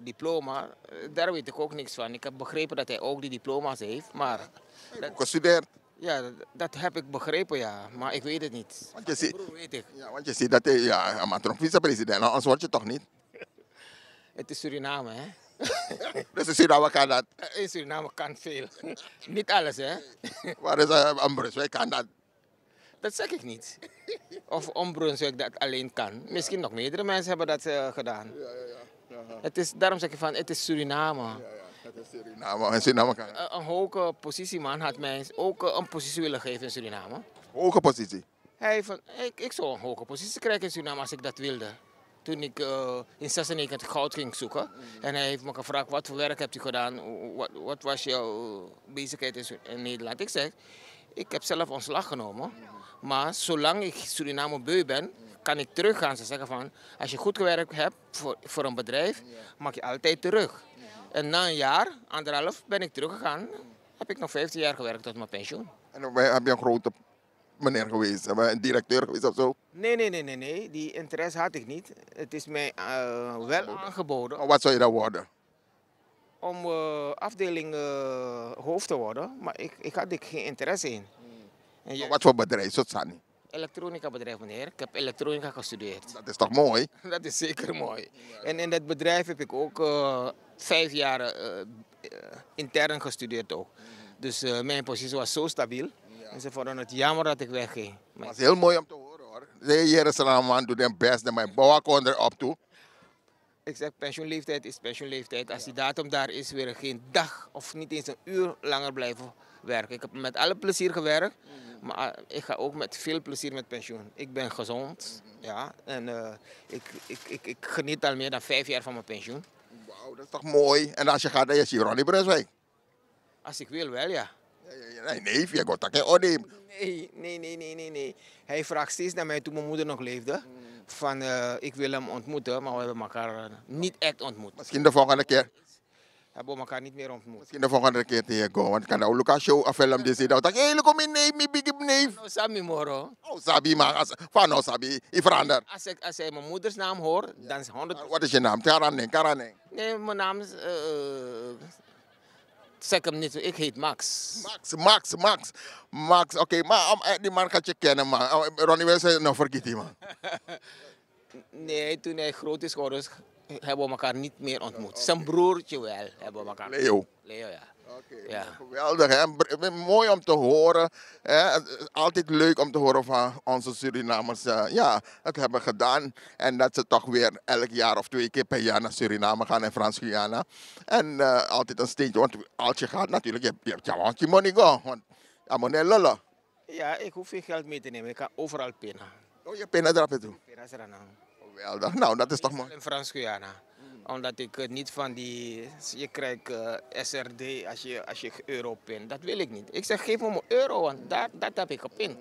diploma, daar weet ik ook niks van. Ik heb begrepen dat hij ook die diploma's heeft, maar...
Hij heeft ook gestudeerd.
Ja, dat heb ik begrepen, ja. Maar ik weet het niet.
Want je ziet,
weet ik.
Ja, want je ziet dat hij, ja, maar toch vicepresident, anders word je toch niet?
Het is Suriname, hè?
Dus in Suriname kan dat?
In Suriname kan veel. Niet alles, hè?
Waar is een Brunswijk kan dat?
Dat zeg ik niet. Of om Brunswijk dat alleen kan. Misschien nog meerdere mensen hebben dat gedaan. Het is, daarom zeg ik van, het is Suriname.
Het is Suriname. En Suriname kan.
Een hoge positieman had mij ook een positie willen geven in Suriname.
Hoge positie?
Ik zou een hoge positie krijgen in Suriname als ik dat wilde. Toen ik in 96 goud ging zoeken. En hij heeft me gevraagd, wat voor werk hebt u gedaan? Wat was jouw bezigheid in Nederland? Ik zeg, ik heb zelf ontslag genomen. Maar zolang ik Suriname beu ben, kan ik teruggaan. Ze zeggen van, als je goed gewerkt hebt voor een bedrijf, mag je altijd terug. En na een jaar, 1,5, ben ik teruggegaan. Heb ik nog 15 jaar gewerkt tot mijn pensioen.
En heb je een grote meneer geweest? Een directeur geweest of zo?
Nee. Die interesse had ik niet. Het is mij wel aangeboden.
Maar wat zou je dan worden?
Om afdeling hoofd te worden. Maar ik had er geen interesse in.
En wat voor bedrijf? Sotsani?
Elektronica bedrijf, meneer. Ik heb elektronica gestudeerd.
Dat is toch mooi?
Dat is zeker mooi. En in dat bedrijf heb ik ook 5 jaar intern gestudeerd ook. Dus mijn positie was zo stabiel. En ze vonden het jammer dat ik wegging.
Maar het is heel mooi om te horen, hoor. Hier is er een man doet zijn best en mijn bouw kon erop toe.
Ik zeg, pensioenleeftijd is pensioenleeftijd. Als die datum daar is, wil ik geen dag of niet eens een uur langer blijven werken. Ik heb met alle plezier gewerkt, maar ik ga ook met veel plezier met pensioen. Ik ben gezond, ja, en ik geniet al meer dan 5 jaar van mijn pensioen.
Wauw, dat is toch mooi. En als je gaat, dan is je Ronnie Brunswijk.
Als ik wil, wel, ja.
Nee, je gaat dat geen orde.
Nee. Hij vraagt steeds naar mij toen mijn moeder nog leefde. Van ik wil hem ontmoeten, maar we hebben elkaar niet echt ontmoet.
Misschien de volgende keer.
We hebben elkaar niet meer ontmoet.
Misschien de volgende keer tegen go, want ik kan ook een show film die zit. Dat hey, look mijn neef, mijn big neef.
No, Sabi moro.
Oh, Sabi, maar van nou Sabi, ik verander.
Als ik mijn moeders naam hoor, dan is 100%.
Wat is je naam? Karaneng.
Nee, mijn naam is. Zeg hem niet, ik heet Max.
Max, oké, maar die man gaat je kennen, man. Ronnie wil zeggen, nou vergeet die man.
Nee, toen hij groot is geworden, hebben we elkaar niet meer ontmoet. Zijn broertje wel hebben we elkaar.
Leo,
ja.
Ja. Geweldig, hè? Mooi om te horen. Hè? Altijd leuk om te horen van onze Surinamers. Ja, dat hebben gedaan. En dat ze toch weer elk jaar of 2 keer per jaar naar Suriname gaan en Frans-Guyana. En altijd een steentje. Want als je gaat natuurlijk, je hebt je money go. Want je moet niet lullen.
Ja, ik hoef geen geld mee te nemen. Ik kan overal pinnen.
Oh, je pinnen erop toe?
Pinnen er aan.
Geweldig. Nou, dat is toch mooi.
In Frans-Guyana. Omdat ik niet van die, je krijgt SRD als je euro pint. Dat wil ik niet. Ik zeg, geef me mijn euro, want dat heb ik gepint.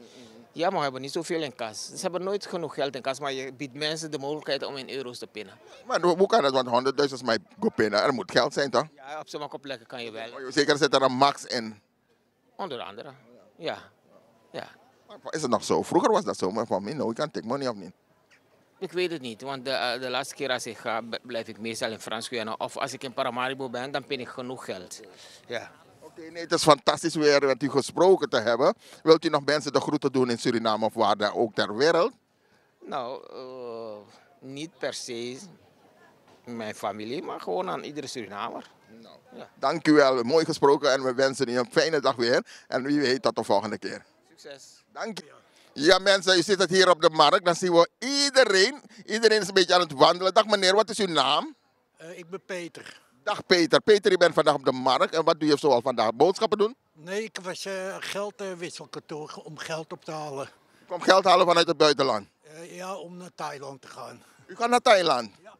Ja, maar we hebben niet zoveel in kas. Ze hebben nooit genoeg geld in kas, maar je biedt mensen de mogelijkheid om in euro's te pinnen.
Maar hoe kan dat? Want 100.000 is mij go pinnen. Er moet geld zijn, toch?
Ja, op sommige plekken kan je wel.
Zeker zit er een max in.
Onder andere, ja.
Is het nog zo? Vroeger was dat zo, maar voor mij, no, ik kan take money of niet.
Ik weet het niet, want de laatste keer als ik ga, blijf ik meestal in Frans-Guyana. Of als ik in Paramaribo ben, dan pin ik genoeg geld. Ja.
Oké, nee, het is fantastisch weer met u gesproken te hebben. Wilt u nog mensen de groeten doen in Suriname of waar dan ook ter wereld?
Nou, niet per se mijn familie, maar gewoon aan iedere Surinamer.
Nou,
Ja.
dank u wel, mooi gesproken en we wensen u een fijne dag weer. En wie weet tot de volgende keer.
Succes.
Dank u. Ja mensen, u zit het hier op de markt, dan zien we iedereen is een beetje aan het wandelen. Dag meneer, wat is uw naam?
Ik ben Peter.
Dag Peter. Peter, u bent vandaag op de markt en wat doe je zoal vandaag? Boodschappen doen?
Nee, ik was geldwisselkantoor om geld op te halen.
U komt geld halen vanuit het buitenland?
Ja, om naar Thailand te gaan.
U gaat naar Thailand?
Ja,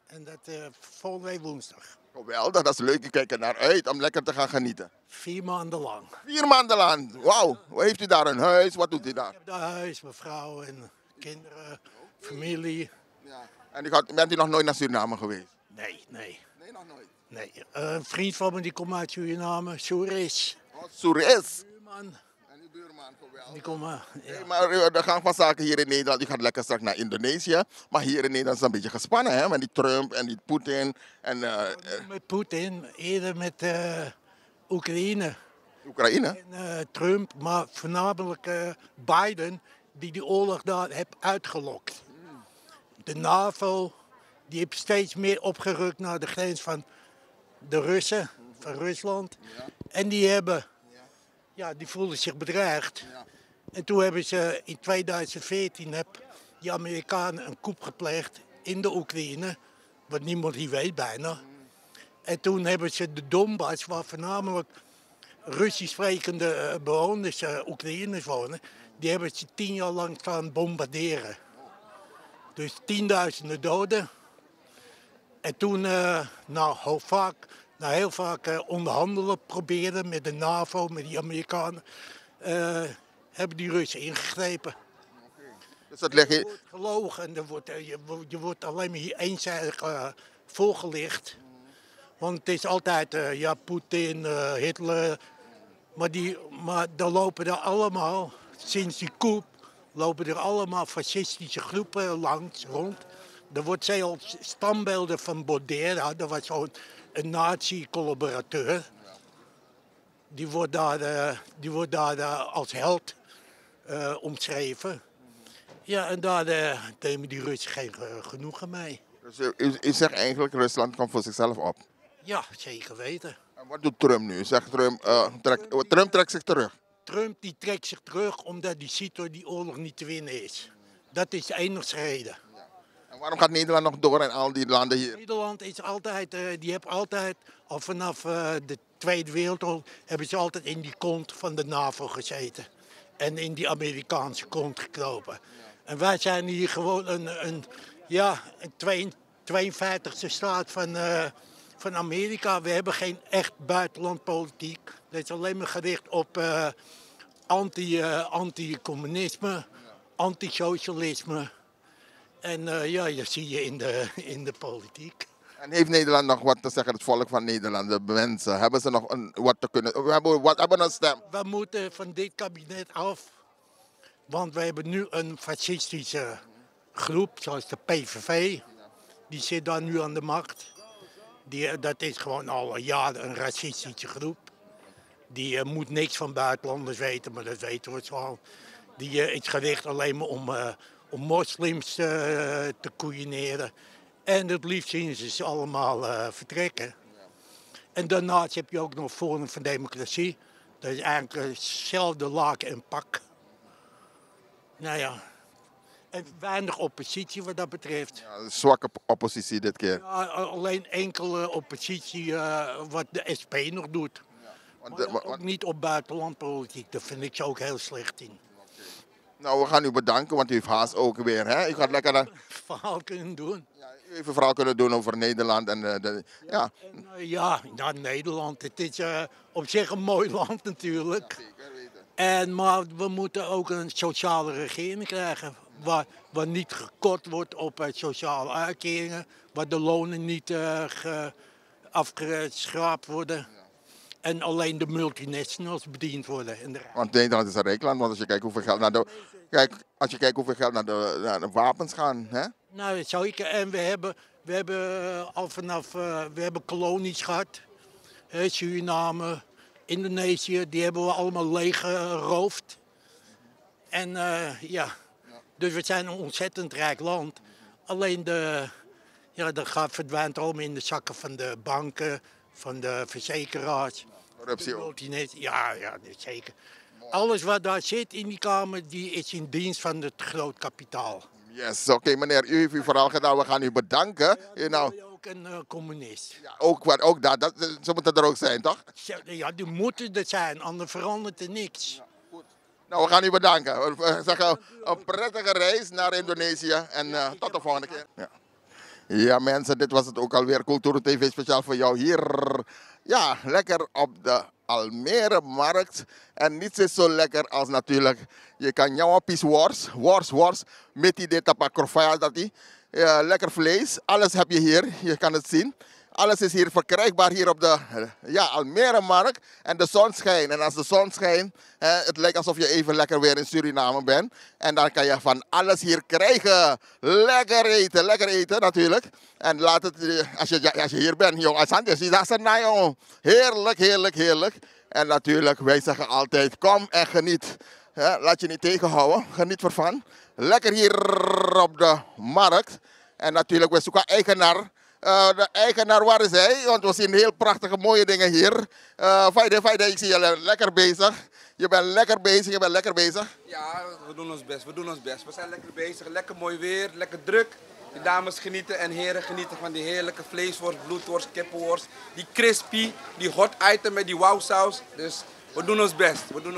en dat volgende week woensdag.
Geweldig, dat is leuk. U kijkt er naar uit om lekker te gaan genieten.
4 maanden lang.
4 maanden lang? Wauw. Heeft u daar een huis? Wat doet u daar?
Ik heb daar huis, mijn vrouw en kinderen, familie.
Ja. En bent u nog nooit naar Suriname geweest?
Nee.
Nee, nog nooit?
Nee. Een vriend van me die komt uit Suriname, Suris.
Oh, Suris?
Buurman.
En uw buurman, geweldig.
Die komt, ja.
Hey, maar de gang van zaken hier in Nederland, u gaat lekker straks naar Indonesië. Maar hier in Nederland is het een beetje gespannen, hè? Met die Trump en die Poetin. En,
met Poetin, eerder met Oekraïne.
Oekraïne?
En Trump, maar voornamelijk Biden, die oorlog daar heeft uitgelokt. De NAVO, die heeft steeds meer opgerukt naar de grens van de Russen, van Rusland.
Ja.
En die voelden zich bedreigd.
Ja.
En toen hebben ze in 2014 die Amerikanen een coup gepleegd in de Oekraïne, wat niemand hier weet bijna. En toen hebben ze de Donbass, waar voornamelijk Russisch sprekende bewoners, Oekraïners wonen, die hebben ze 10 jaar lang staan bombarderen. Dus 10.000 doden. En toen, heel vaak onderhandelen proberen met de NAVO, met die Amerikanen, hebben die Russen ingegrepen.
Dus dat leg je...
Er wordt gelogen en je wordt alleen maar hier eenzijdig voorgelicht. Want het is altijd, Poetin, Hitler. Maar dan lopen er allemaal, sinds die coup, lopen er allemaal fascistische groepen langs, rond. Er wordt zelfs standbeelden van Baudet, dat was zo'n nazi-collaborateur. Die wordt daar als held omschreven. Ja, en daar nemen die Russen geen genoegen mee.
Dus u zegt eigenlijk, Rusland komt voor zichzelf op?
Ja, zeker weten.
En wat doet Trump nu? Zegt Trump, Trump trekt zich terug?
Trump die trekt zich terug omdat hij ziet dat die oorlog niet te winnen is. Dat is de enige reden.
Ja. En waarom gaat Nederland nog door en al die landen hier?
Nederland is altijd, die heeft altijd, al vanaf de Tweede Wereldoorlog, hebben ze altijd in die kont van de NAVO gezeten. En in die Amerikaanse kont gekropen. Ja. En wij zijn hier gewoon een 52e staat van Amerika. We hebben geen echt buitenlandpolitiek. Dat is alleen maar gericht op anti-communisme, anti-socialisme. En dat zie je in de politiek.
En heeft Nederland nog wat te zeggen, het volk van Nederland, de mensen? Hebben ze nog wat te kunnen... We hebben een stem.
We moeten van dit kabinet af. Want we hebben nu een fascistische groep, zoals de PVV. Die zit daar nu aan de macht. Dat is gewoon al jaren een racistische groep. Die moet niks van buitenlanders weten, maar dat weten we zo. Die is gericht alleen maar om moslims te koeieneren. En het liefst zien ze allemaal vertrekken. En daarnaast heb je ook nog Forum van Democratie. Dat is eigenlijk hetzelfde laken en pak. Nou ja, en weinig oppositie wat dat betreft.
Ja, zwakke oppositie dit keer.
Ja, alleen enkele oppositie wat de SP nog doet. Ja, maar ook niet op buitenlandpolitiek, daar vind ik ze ook heel slecht in.
Nou, we gaan u bedanken, want u heeft haast ook weer. Hè? U gaat lekker een
verhaal kunnen doen.
Ja, u heeft een verhaal kunnen doen over Nederland. En,
Nederland. Het is op zich een mooi land natuurlijk.
Ja, zeker weten.
Maar we moeten ook een sociale regering krijgen. Waar niet gekort wordt op sociale uitkeringen. Waar de lonen niet afgeschraapt worden. Ja. En alleen de multinationals bediend worden.
Want Nederland is een rijk land, want als je kijkt hoeveel geld naar de wapens gaan. Hè?
Nou, zeker. En we hebben al vanaf, we hebben kolonies gehad. Suriname, Indonesië, die hebben we allemaal leeg geroofd. En Dus we zijn een ontzettend rijk land. Alleen dat verdwijnt allemaal in de zakken van de banken, van de verzekeraars.
Corruptie ook.
Ja, zeker. Alles wat daar zit in die Kamer, die is in dienst van het groot kapitaal.
Yes, oké, meneer, u heeft uw verhaal gedaan. We gaan u bedanken.
Ook een communist.
Ja, ook dat, ze moeten er ook zijn, toch?
Ja, die moeten er zijn, anders verandert er niks.
Nou, we gaan u bedanken. We zeggen een prettige reis naar Indonesië en tot de volgende keer. Ja, mensen, dit was het ook alweer. Cultuur TV speciaal voor jou hier. Ja, lekker op de Almere markt. En niets is zo lekker als natuurlijk, je kan jouw pies worst, met die dit tapak krofaya dat die. Lekker vlees, alles heb je hier, je kan het zien. Alles is hier verkrijgbaar hier op de Almere markt. En de zon schijnt. En als de zon schijnt, het lijkt alsof je even lekker weer in Suriname bent. En dan kan je van alles hier krijgen. Lekker eten natuurlijk. En laat het, als je hier bent, jong, heerlijk. En natuurlijk, wij zeggen altijd, kom en geniet. Laat je niet tegenhouden, geniet ervan. Lekker hier op de markt. En natuurlijk, we zoeken eigenaar. De eigenaar, waar is hij? Want we zien heel prachtige mooie dingen hier. Vaide, ik zie je lekker bezig. Je bent lekker bezig.
Ja, we doen ons best. We zijn lekker bezig. Lekker mooi weer, lekker druk. De dames genieten en heren genieten van die heerlijke vleesworst, bloedworst, kippenworst. Die crispy, die hot item met die wow saus. Dus we doen ons best. We doen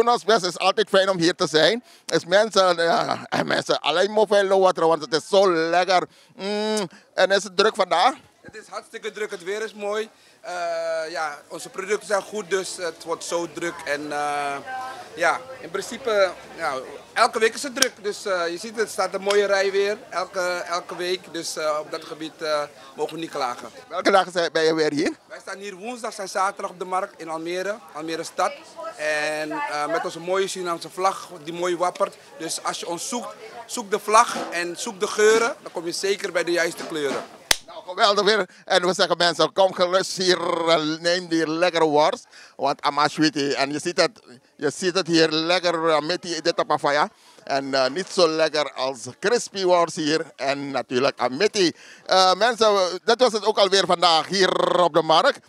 ons best. Het is altijd fijn om hier te zijn. Dus mensen alleen maar veel water, want het is zo lekker. En is het druk vandaag? Het is hartstikke druk. Het weer is mooi. Onze producten zijn goed, dus het wordt zo druk. En in principe, elke week is het druk. Dus je ziet het staat een mooie rij weer. Elke week. Dus op dat gebied mogen we niet klagen.
Welke dagen ben je weer hier?
Wij staan hier woensdag en zaterdag op de markt in Almere stad. En met onze mooie Surinaamse vlag, die mooi wappert. Dus als je ons zoekt, zoek de vlag en zoek de geuren. Dan kom je zeker bij de juiste kleuren.
Geweldig weer. En we zeggen mensen, kom gerust hier, neem die lekkere worst. Want amashwiti. En je ziet het hier lekker met die tapafaya. En niet zo lekker als crispy worst hier. En natuurlijk ameti. Mensen, dat was het ook alweer vandaag hier op de markt.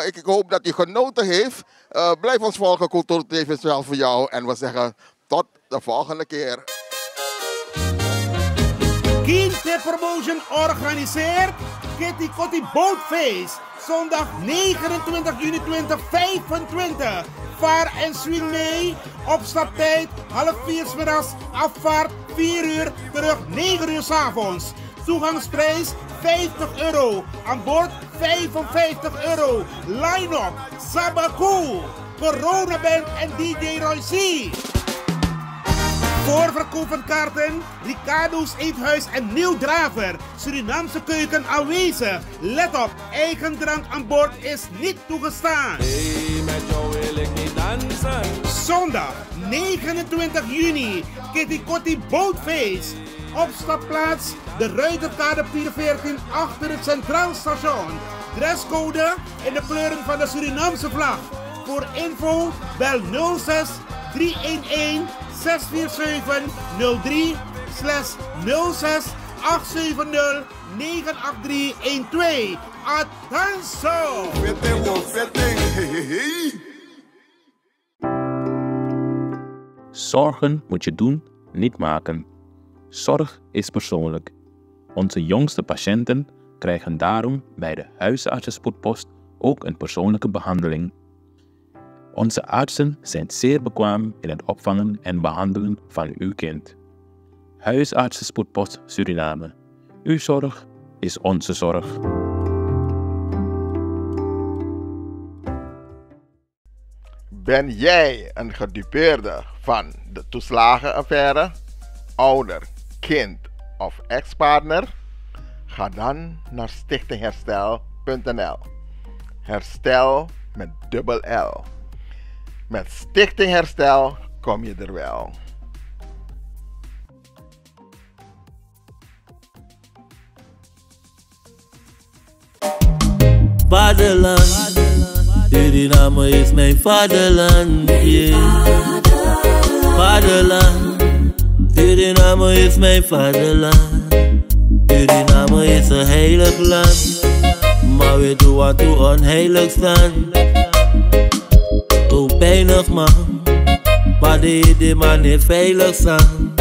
Ik hoop dat u genoten heeft. Blijf ons volgen, Cultuur TV is wel voor jou. En we zeggen tot de volgende keer.
Kinte Promotion organiseert Kitty Kotti Boatface. Zondag 29 juni 2025. Vaar en swing mee. Opstaptijd 3:30 's middags. Afvaart 4 uur. Terug 9 uur 's avonds. Toegangsprijs €50. Aan boord €55. Line-up Sabaku, Corona Band en DJ Roy C. Voorverkoop van kaarten, Ricardo's Eethuis en Nieuw Draver. Surinaamse keuken aanwezig. Let op, eigen drank aan boord is niet toegestaan.
Hey, met jou wil ik niet dansen.
Zondag 29 juni, Kitty Kotti Boatface. Opstapplaats, de Ruiterkade 414 achter het Centraal Station. Dresscode in de kleuren van de Surinaamse vlag. Voor info bel 06 311 647 03/06 870 98312. Attenzo!
Zorgen moet je doen, niet maken. Zorg is persoonlijk. Onze jongste patiënten krijgen daarom bij de huisartsenspoedpost ook een persoonlijke behandeling. Onze artsen zijn zeer bekwaam in het opvangen en behandelen van uw kind. Huisartsenspoedpost Suriname. Uw zorg is onze zorg.
Ben jij een gedupeerde van de toeslagenaffaire, ouder, kind of ex-partner? Ga dan naar stichtingherstel.nl. Herstel met dubbel L. Met Stichting Herstel kom je er wel.
Vaderland, Suriname is mijn vaderland. Yeah. Vaderland, Suriname. Suriname is mijn vaderland. Suriname is een heilig land. Maar we doen wat we onheilig staan. Hoe pijnig man, maar de man is veilig staan.